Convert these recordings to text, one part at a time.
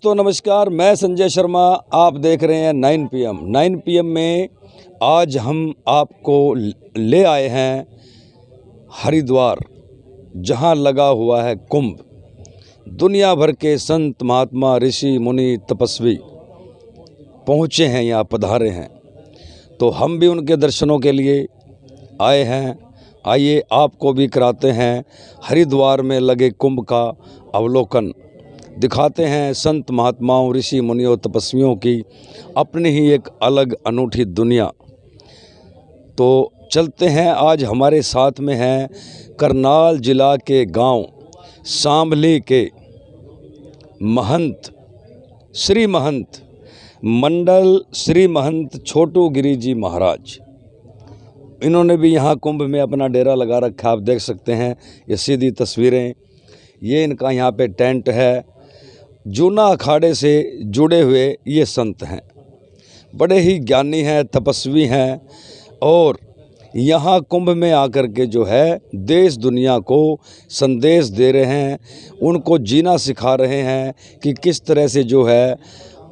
दोस्तों नमस्कार, मैं संजय शर्मा। आप देख रहे हैं 9 PM में आज हम आपको ले आए हैं हरिद्वार, जहां लगा हुआ है कुंभ। दुनिया भर के संत महात्मा ऋषि मुनि तपस्वी पहुंचे हैं, यहाँ पधारे हैं, तो हम भी उनके दर्शनों के लिए आए हैं। आइए आपको भी कराते हैं हरिद्वार में लगे कुंभ का अवलोकन, दिखाते हैं संत महात्माओं ऋषि मुनियों तपस्वियों की अपनी ही एक अलग अनूठी दुनिया। तो चलते हैं। आज हमारे साथ में हैं करनाल जिला के गांव सांभली के महंत श्री महंत मंडल श्री महंत छोटू गिरी जी महाराज। इन्होंने भी यहाँ कुंभ में अपना डेरा लगा रखा, आप देख सकते हैं ये सीधी तस्वीरें। ये इनका यहाँ पे टेंट है। जूना अखाड़े से जुड़े हुए ये संत हैं, बड़े ही ज्ञानी हैं, तपस्वी हैं, और यहाँ कुंभ में आकर के जो है देश दुनिया को संदेश दे रहे हैं, उनको जीना सिखा रहे हैं कि किस तरह से जो है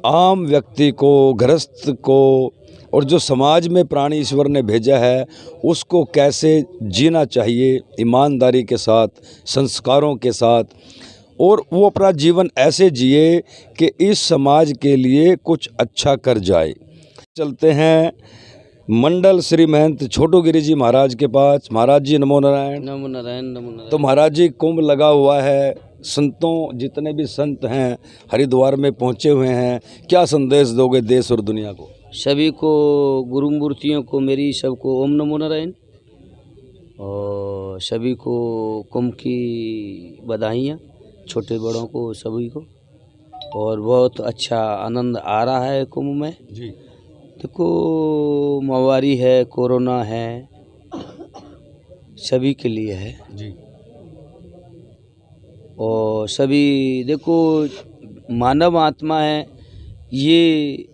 आम व्यक्ति को, गृहस्थ को, और जो समाज में प्राणी ईश्वर ने भेजा है उसको कैसे जीना चाहिए ईमानदारी के साथ, संस्कारों के साथ, और वो अपना जीवन ऐसे जिए कि इस समाज के लिए कुछ अच्छा कर जाए। चलते हैं मंडल श्री महंत छोटू गिरी जी महाराज के पास। महाराज जी नमो नारायण। नमो नारायण, नमो नारायण। तो महाराज जी कुंभ लगा हुआ है, संतों जितने भी संत हैं हरिद्वार में पहुँचे हुए हैं, क्या संदेश दोगे देश और दुनिया को? सभी को, गुरु मूर्तियों को मेरी सबको ओम नमो नारायण, और सभी को कुंभ की बधाइयाँ, छोटे बड़ों को सभी को। और बहुत अच्छा आनंद आ रहा है कुंभ में जी। देखो, महामारी है, कोरोना है, सभी के लिए है जी। और सभी देखो मानव आत्मा है, ये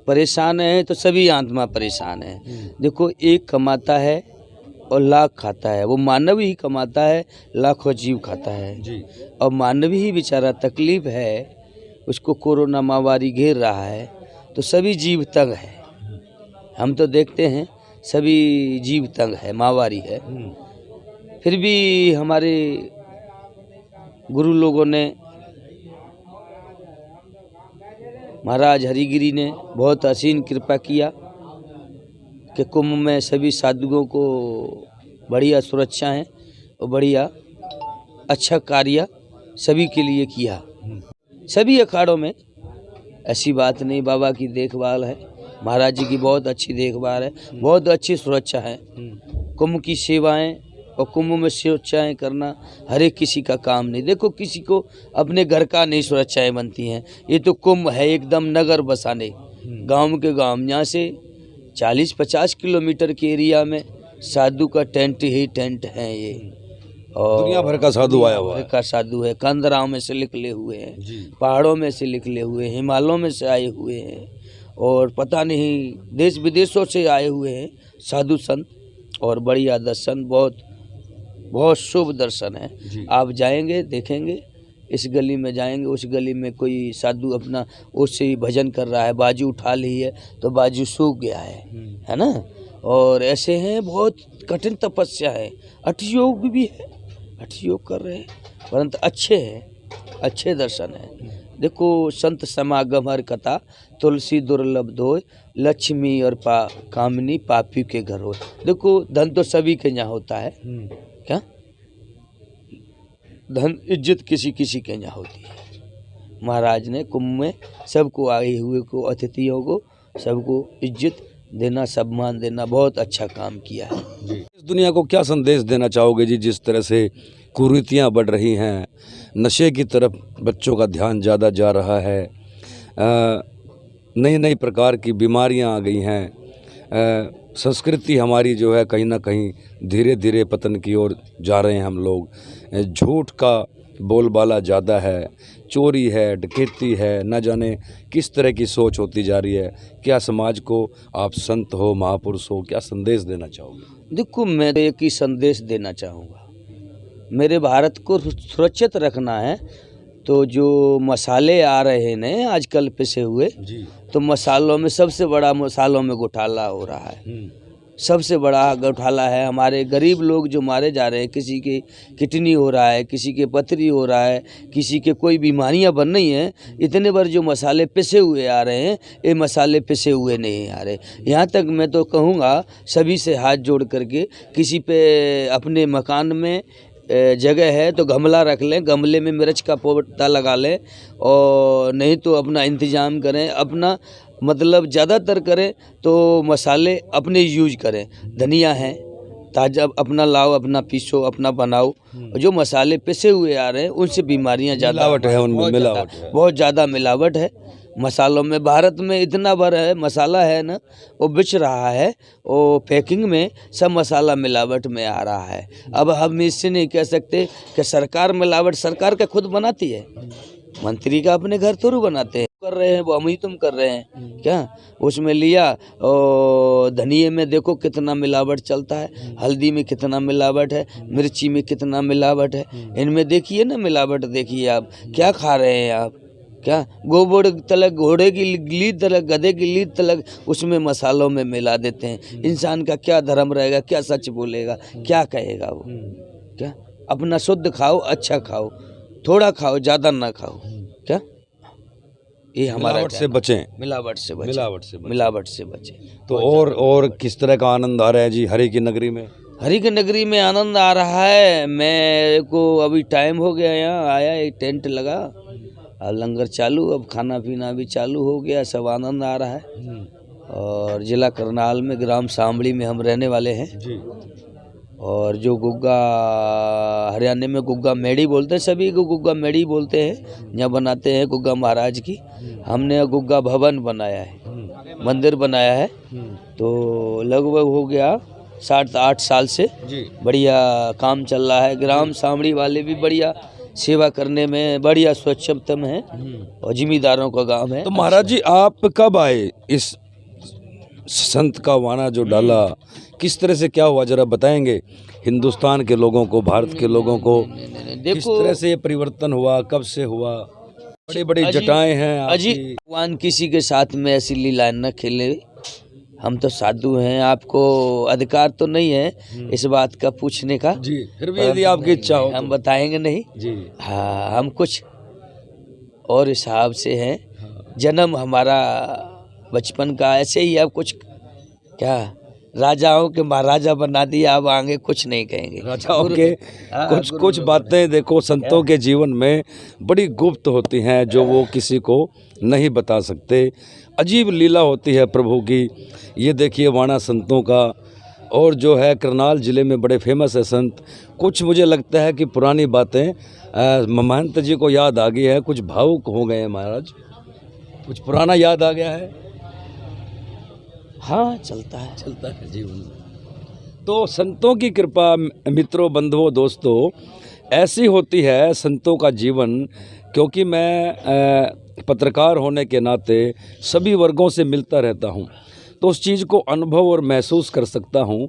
परेशान है तो सभी आत्मा परेशान है। देखो, एक कमाता है और लाख खाता है, वो मानव ही कमाता है, लाखों जीव खाता है जी। और मानव ही बेचारा तकलीफ है, उसको कोरोना महामारी घेर रहा है, तो सभी जीव तंग है। हम तो देखते हैं सभी जीव तंग है, महामारी है। फिर भी हमारे गुरु लोगों ने, महाराज हरिगिरी ने बहुत असीम कृपा किया कि कुंभ में सभी साधुओं को बढ़िया सुरक्षा है और बढ़िया अच्छा कार्य सभी के लिए किया। सभी अखाड़ों में ऐसी बात नहीं, बाबा की देखभाल है, महाराज जी की बहुत अच्छी देखभाल है, बहुत अच्छी सुरक्षा है। कुंभ की सेवाएं और कुंभ में सुरक्षाएं करना हर एक किसी का काम नहीं। देखो, किसी को अपने घर का नहीं सुरक्षाएं बनती हैं, ये तो कुंभ है एकदम नगर बसाने, गांव के गांव, यहाँ से 40-50 किलोमीटर के एरिया में साधु का टेंट ही टेंट है ये। और दुनिया भर का साधु आया हुआ है, का साधु है, कंदराओं में से निकले हुए हैं, पहाड़ों में से निकले हुए हैं, हिमालयों में से आए हुए हैं, और पता नहीं देश विदेशों से आए हुए हैं साधु संत, और बढ़िया दर्शन, बहुत बहुत शुभ दर्शन है। आप जाएंगे देखेंगे, इस गली में जाएंगे, उस गली में कोई साधु अपना उससे ही भजन कर रहा है, बाजू उठा ली है तो बाजू सूख गया है ना। और ऐसे हैं, बहुत कठिन तपस्या है, हठ योग भी है, हठ योग कर रहे हैं, परंतु अच्छे हैं, अच्छे दर्शन है। देखो, संत समागम हर कथा, तुलसी दुर्लभ धोय, लक्ष्मी और कामनी पापी के घर हो। देखो, धन तो सभी के यहाँ होता है, क्या धन इज्जत किसी किसी के यहाँ होती है। महाराज ने कुंभ में सबको, आए हुए को, अतिथियों को, सबको इज्जत देना, सम्मान देना, बहुत अच्छा काम किया है जी। इस दुनिया को क्या संदेश देना चाहोगे जी? जिस तरह से कुरीतियाँ बढ़ रही हैं, नशे की तरफ बच्चों का ध्यान ज़्यादा जा रहा है, नई नई प्रकार की बीमारियां आ गई हैं, संस्कृति हमारी जो है कहीं ना कहीं धीरे धीरे पतन की ओर जा रहे हैं हम लोग, झूठ का बोलबाला ज़्यादा है, चोरी है, डकैती है, न जाने किस तरह की सोच होती जा रही है। क्या समाज को, आप संत हो, महापुरुष हो, क्या संदेश देना चाहोगे? देखो, मैं एक ही संदेश देना चाहूँगा, मेरे भारत को सुरक्षित रखना है तो जो मसाले आ रहे हैं ना आजकल पिसे हुए, जी। तो मसालों में सबसे बड़ा मसालों में घोटाला हो रहा है। सबसे बड़ा घोटाला है। हमारे गरीब लोग जो मारे जा रहे हैं, किसी की किडनी हो रहा है, किसी के पथरी हो रहा है, किसी के कोई बीमारियां बन रही हैं, इतने बार जो मसाले पिसे हुए आ रहे हैं, ये मसाले पिसे हुए नहीं आ रहे। यहाँ तक मैं तो कहूँगा सभी से हाथ जोड़ करके, किसी पे अपने मकान में जगह है तो गमला रख लें, गमले में मिर्च का पौधा लगा लें, और नहीं तो अपना इंतज़ाम करें, अपना मतलब ज़्यादातर करें तो मसाले अपने यूज करें। धनिया है ताज़ा अपना लाओ, अपना पीसो, अपना बनाओ। और जो मसाले पिसे हुए आ रहे हैं उनसे बीमारियां ज़्यादा, मिलावट है उनमें, मिलावट है, बहुत ज़्यादा मिलावट है मसालों में। भारत में इतना बड़ा है मसाला है ना, वो बिच रहा है, वो पैकिंग में सब मसाला मिलावट में आ रहा है। अब हम इससे नहीं कह सकते कि सरकार मिलावट, सरकार का खुद बनाती है, मंत्री का अपने घर थोड़ू बनाते हैं, कर रहे हैं वो हम ही तुम कर रहे हैं क्या। उसमें लिया और धनिये में देखो कितना मिलावट चलता है, हल्दी में कितना मिलावट है, मिर्ची में कितना मिलावट है, इनमें देखिए ना मिलावट। देखिए आप क्या खा रहे हैं आप, क्या गोबर तलक, घोड़े की लीद तलक, गधे की लीद तलक उसमें मसालों में मिला देते हैं। इंसान का क्या धर्म रहेगा, क्या सच बोलेगा, क्या कहेगा वो। क्या अपना शुद्ध खाओ, अच्छा खाओ, थोड़ा खाओ, ज़्यादा ना खाओ। क्या ये हमारा मिलावट से बचें, मिलावट से बचें, मिलावट से बचें। तो और किस तरह का आनंद आ रहा है जी हरि की नगरी में? हरि की नगरी में आनंद आ रहा है। मेरे को अभी टाइम हो गया, यहाँ आया, एक टेंट लगा, अब लंगर चालू, अब खाना पीना भी चालू हो गया, सब आनंद आ रहा है। और जिला करनाल में ग्राम सांबड़ी में हम रहने वाले हैं जी। और जो गुग्गा, हरियाणा में गुग्गा मेड़ी बोलते हैं, सभी को गुग्गा मेड़ी बोलते हैं, यहाँ बनाते हैं गुग्गा महाराज की। हमने गुग्गा भवन बनाया है, मंदिर बनाया है, तो लगभग हो गया 7-8 साल से बढ़िया काम चल रहा है। ग्राम सांबड़ी वाले भी बढ़िया सेवा करने में बढ़िया स्वच्छतम है और जिम्मेदारों का गांव है। तो महाराज जी आप कब आए इस संत का वाना जो डाला, किस तरह से क्या हुआ जरा बताएंगे हिंदुस्तान के लोगों को, भारत के लोगों को? किस तरह से ये परिवर्तन हुआ, कब से हुआ? बड़ी बड़ी जटाएं हैं अजी भगवान किसी के साथ में ऐसी लीलाएं न खेले। हम तो साधु हैं, आपको अधिकार तो नहीं है इस बात का पूछने का जी, फिर भी यदि आपकी इच्छा हो हम बताएंगे नहीं जी। हाँ, हम कुछ और हिसाब से हैं। जन्म हमारा बचपन का ऐसे ही, अब कुछ क्या राजाओं के महाराजा बना दिया, अब आगे कुछ नहीं कहेंगे। राजाओं के कुछ बातें देखो संतों के जीवन में बड़ी गुप्त होती हैं, जो वो किसी को नहीं बता सकते। अजीब लीला होती है प्रभु की। ये देखिए वाणा संतों का, और जो है करनाल ज़िले में बड़े फेमस है संत। कुछ मुझे लगता है कि पुरानी बातें महंत जी को याद आ गई है, कुछ भावुक हो गए हैं महाराज, कुछ पुराना याद आ गया है। हाँ, चलता है जीवन में। तो संतों की कृपा मित्रों, बंधुओं, दोस्तों ऐसी होती है संतों का जीवन। क्योंकि मैं पत्रकार होने के नाते सभी वर्गों से मिलता रहता हूँ, तो उस चीज़ को अनुभव और महसूस कर सकता हूँ।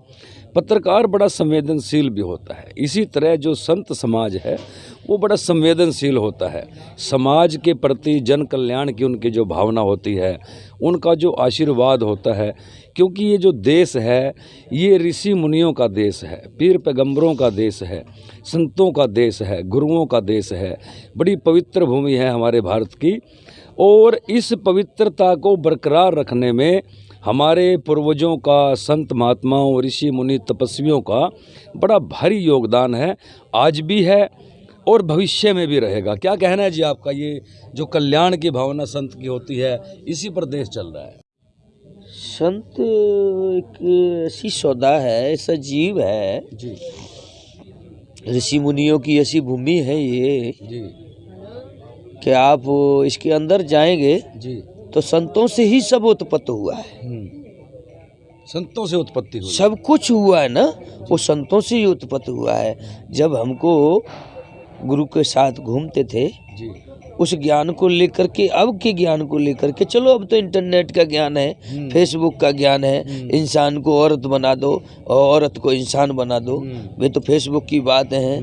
पत्रकार बड़ा संवेदनशील भी होता है, इसी तरह जो संत समाज है वो बड़ा संवेदनशील होता है। समाज के प्रति जन कल्याण की उनकी जो भावना होती है, उनका जो आशीर्वाद होता है। क्योंकि ये जो देश है ये ऋषि मुनियों का देश है, पीर पैगंबरों का देश है, संतों का देश है, गुरुओं का देश है। बड़ी पवित्र भूमि है हमारे भारत की, और इस पवित्रता को बरकरार रखने में हमारे पूर्वजों का, संत महात्माओं, ऋषि मुनि, तपस्वियों का बड़ा भारी योगदान है, आज भी है और भविष्य में भी रहेगा। क्या कहना है जी आपका? ये जो कल्याण की भावना संत की होती है, इसी पर देश चल रहा है। संत एक ऐसी सौदा है, ऐसा जीव है जी, ऋषि मुनियों की ऐसी भूमि है ये जी, कि आप इसके अंदर जाएंगे जी, तो संतों से ही सब उत्पत्ति हुआ है। संतों से उत्पत्ति हुई, सब कुछ हुआ है ना, वो संतों से ही उत्पत्ति हुआ है। जब हमको गुरु के साथ घूमते थे जी, उस ज्ञान को लेकर के, अब के ज्ञान को लेकर के, चलो अब तो इंटरनेट का ज्ञान है, फेसबुक का ज्ञान है, इंसान को औरत बना दो और औरत को इंसान बना दो, वे तो फेसबुक की बात है।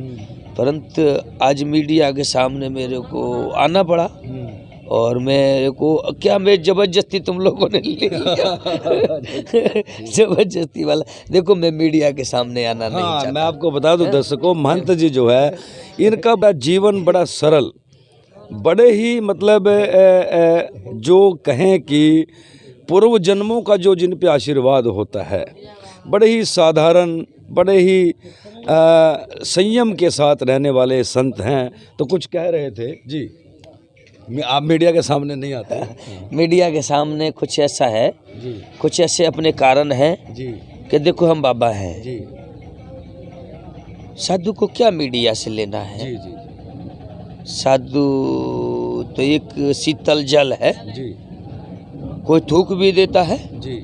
परंतु आज मीडिया के सामने मेरे को आना पड़ा और मेरे को क्या मैं जबरदस्ती तुम लोगों ने ले लिया जबरदस्ती वाला। देखो मैं मीडिया के सामने आना नहीं चाहता। मैं आपको बता दूं दर्शकों, महंत जी जो है इनका जीवन बड़ा सरल, बड़े ही मतलब जो कहें कि पूर्व जन्मों का जो जिन पे आशीर्वाद होता है, बड़े ही साधारण, बड़े ही संयम के साथ रहने वाले संत हैं। तो कुछ कह रहे थे जी, आप मीडिया के सामने नहीं आते मीडिया के सामने कुछ ऐसा है जी, कुछ ऐसे अपने कारण हैं जी कि देखो हम बाबा हैं जी साधु को क्या मीडिया से लेना है। जी जी साधु तो एक शीतल जल है, जी कोई थूक भी देता है जी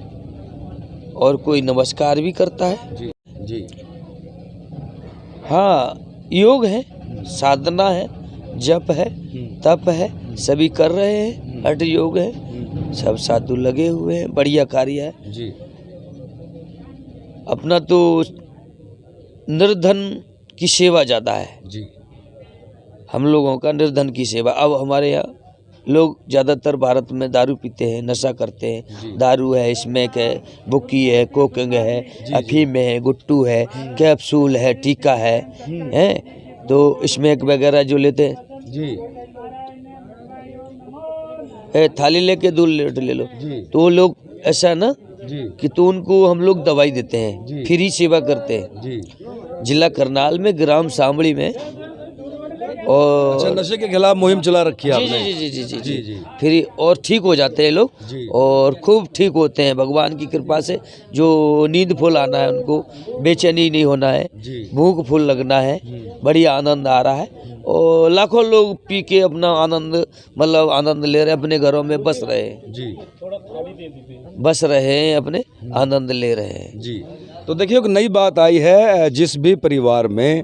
और कोई नमस्कार भी करता है। जी जी हाँ, योग है, साधना है, जप है, तप है, सभी कर रहे हैं, हठ योग है, सब साधु लगे हुए हैं, बढ़िया कार्य है जी। अपना तो निर्धन की सेवा ज़्यादा है जी हम लोगों का, निर्धन की सेवा। अब हमारे यहाँ लोग ज़्यादातर भारत में दारू पीते हैं, नशा करते हैं। दारू है, स्मैक है, बुक्की है, कोकिंग है, अफीम है, गुट्टू है, कैप्सूल है, टीका है, हैं तो स्मैक वगैरह जो लेते हैं जी थाली लेके दूध ले लो, जी तो वो लोग ऐसा ना जी कि तो उनको हम लोग दवाई देते हैं, फ्री सेवा करते हैं। जी। जिला करनाल में, ग्राम शामली में, और अच्छा, नशे के खिलाफ मुहिम चला रखी है जी आपने? जी जी जी जी जी, जी जी। फिर और ठीक हो जाते हैं लोग जी। और खूब ठीक होते हैं भगवान की कृपा से। जो नींद फुल आना है उनको, बेचैनी नहीं होना है, जी। भूख फुल लगना है, बढ़िया आनंद आ रहा है और लाखों लोग पी के अपना आनंद मतलब आनंद ले रहे हैं, अपने घरों में बस रहे हैं, जी बस रहे हैं, अपने आनंद ले रहे हैं। जी। तो देखिए, एक नई बात आई है, जिस भी परिवार में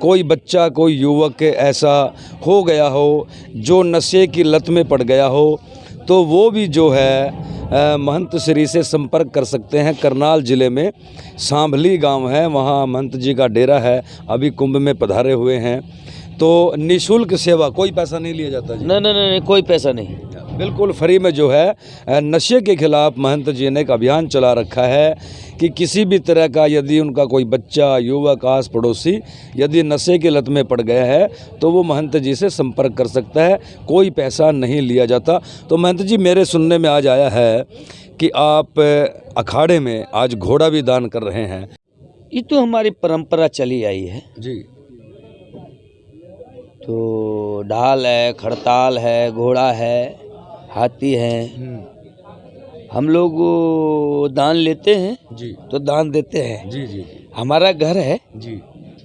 कोई बच्चा, कोई युवक ऐसा हो गया हो जो नशे की लत में पड़ गया हो, तो वो भी जो है महंत श्री से संपर्क कर सकते हैं। करनाल ज़िले में सांभली गांव है, वहाँ महंत जी का डेरा है, अभी कुंभ में पधारे हुए हैं। तो निःशुल्क सेवा, कोई पैसा नहीं लिया जाता जी? नहीं, कोई पैसा नहीं, बिल्कुल फ्री में जो है नशे के खिलाफ महंत जी ने एक अभियान चला रखा है कि किसी भी तरह का यदि उनका कोई बच्चा, युवक, आस पड़ोसी यदि नशे की लत में पड़ गया है तो वो महंत जी से संपर्क कर सकता है, कोई पैसा नहीं लिया जाता। तो महंत जी, मेरे सुनने में आज आया है कि आप अखाड़े में आज घोड़ा भी दान कर रहे हैं। ये तो हमारी परंपरा चली आई है। जी। तो ढाल है, खड़ताल है, घोड़ा है, हाथी है, हम लोग दान लेते हैं जी तो दान देते हैं। जी जी हमारा घर है, जी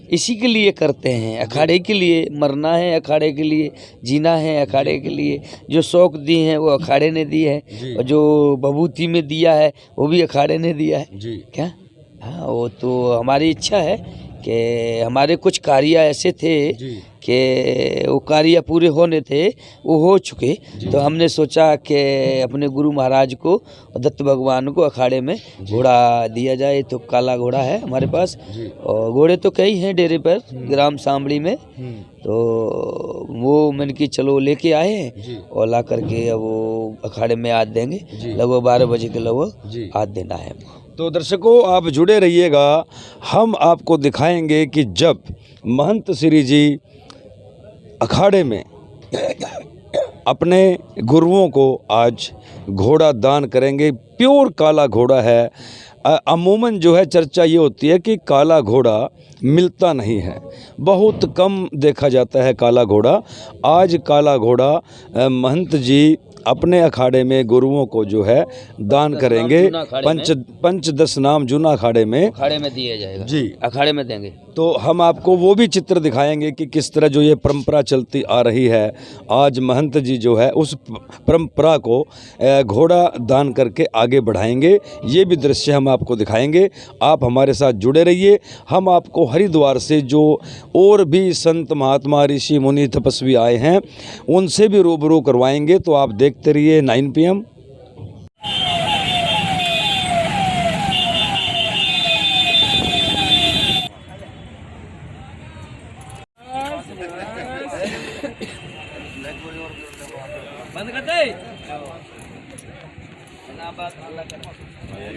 इसी के लिए करते हैं, अखाड़े के लिए मरना है, अखाड़े के लिए जीना है, अखाड़े के लिए जो शौक दिए हैं वो अखाड़े ने दिए हैं, और जो बबूती में दिया है वो भी अखाड़े ने दिया है। जी। क्या? हाँ, वो तो हमारी इच्छा है कि हमारे कुछ कार्य ऐसे थे कि वो कार्य पूरे होने थे, वो हो चुके, तो हमने सोचा कि अपने गुरु महाराज को, दत्त भगवान को अखाड़े में घोड़ा दिया जाए। तो काला घोड़ा है हमारे पास, और घोड़े तो कई हैं डेरे पर ग्राम शामली में, तो वो मैंने कि चलो लेके आए हैं और ला करके अब वो अखाड़े में आज देंगे, लगभग 12 बजे के लगभग आज देना है। तो दर्शकों, आप जुड़े रहिएगा, हम आपको दिखाएंगे कि जब महंत श्री जी अखाड़े में अपने गुरुओं को आज घोड़ा दान करेंगे। प्योर काला घोड़ा है। अमूमन जो है चर्चा ये होती है कि काला घोड़ा मिलता नहीं है, बहुत कम देखा जाता है काला घोड़ा। आज काला घोड़ा महंत जी अपने अखाड़े में गुरुओं को जो है दान करेंगे। पंच 10 नाम जूना अखाड़े में दिया जाएगा जी, अखाड़े में देंगे। तो हम आपको वो भी चित्र दिखाएंगे कि किस तरह जो ये परंपरा चलती आ रही है, आज महंत जी जो है उस परंपरा को घोड़ा दान करके आगे बढ़ाएंगे। ये भी दृश्य हम आपको दिखाएंगे। आप हमारे साथ जुड़े रहिए। हम आपको हरिद्वार से जो और भी संत, महात्मा, ऋषि, मुनि, तपस्वी आए हैं उनसे भी रूबरू करवाएंगे। तो आप देखते रहिए 9 PM। बंद कर दे ना बात अल्लाह कर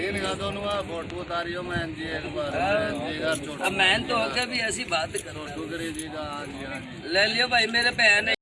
इनका दोनों फोटो उतारियो मैं जी एक बार जी का छोटू अब मैं तो होके भी ऐसी बात करो गिरी जी का हाँ जी ले लियो भाई मेरे बहन